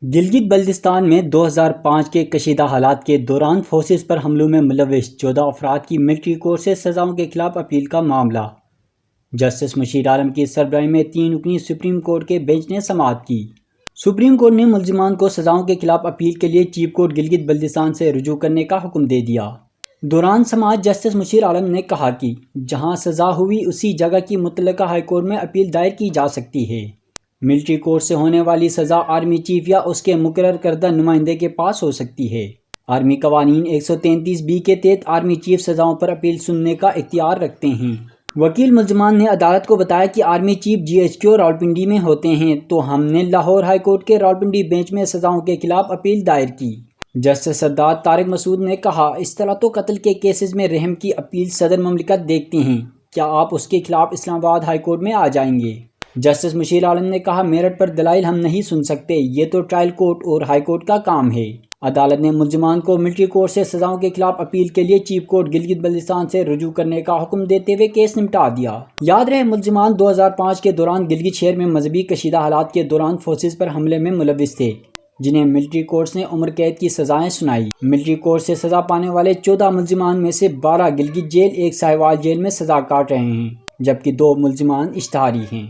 گلگت بلتستان میں 2005 کے کشیدہ حالات کے دوران فورسز پر حملوں میں ملوث 14 افراد کی ملٹری کورٹ سے سزاؤں کے خلاف اپیل کا معاملہ۔ جسٹس مشیر عالم کی سربراہی میں 3 رکنی سپریم کورٹ کے بینچ نے سماعت کی۔ سپریم کورٹ نے ملزمان کو سزاؤں کے خلاف اپیل کے لیے چیف کورٹ گلگت بلتستان سے رجوع کرنے کا حکم دے دیا۔ دوران سماعت جسٹس مشیر عالم نے کہا کہ جہاں سزا ہوئی اسی جگہ کی متعلقہ ہائی کورٹ میں اپیل دائر کی جا سکتی ہے۔ ملٹری کورٹ سے ہونے والی سزا آرمی چیف یا اس کے مقرر کردہ نمائندے کے پاس ہو سکتی ہے۔ آرمی قوانین 133(b) کے تحت آرمی چیف سزاؤں پر اپیل سننے کا اختیار رکھتے ہیں۔ وکیل ملزمان نے عدالت کو بتایا کہ آرمی چیف GHQ راولپنڈی میں ہوتے ہیں تو ہم نے لاہور ہائی کورٹ کے راولپنڈی بینچ میں سزاؤں کے خلاف اپیل دائر کی۔ جسٹس سردار طارق مسعود نے کہا، اصطلاح و قتل کے کیسز میں رحم کی اپیل صدر مملکت دیکھتے ہیں، کیا آپ اس کے خلاف اسلام آباد ہائی کورٹ میں آ جائیں گے؟ جسٹس مشیر عالم نے کہا، میرٹ پر دلائل ہم نہیں سن سکتے، یہ تو ٹرائل کورٹ اور ہائی کورٹ کا کام ہے۔ عدالت نے ملزمان کو ملٹری کورٹ سے سزاؤں کے خلاف اپیل کے لیے چیف کورٹ گلگت بلتستان سے رجوع کرنے کا حکم دیتے ہوئے کیس نمٹا دیا۔ یاد رہے، ملزمان 2005 کے دوران گلگت شہر میں مذہبی کشیدہ حالات کے دوران فورسز پر حملے میں ملوث تھے، جنہیں ملٹری کورٹس نے عمر قید کی سزائیں سنائی۔ ملٹری کورٹ سے سزا پانے والے 14 ملزمان میں سے 12 گلگت جیل، 1 ساہیوال جیل میں سزا کاٹ رہے ہیں، جبکہ 2 ملزمان اشتہاری ہیں۔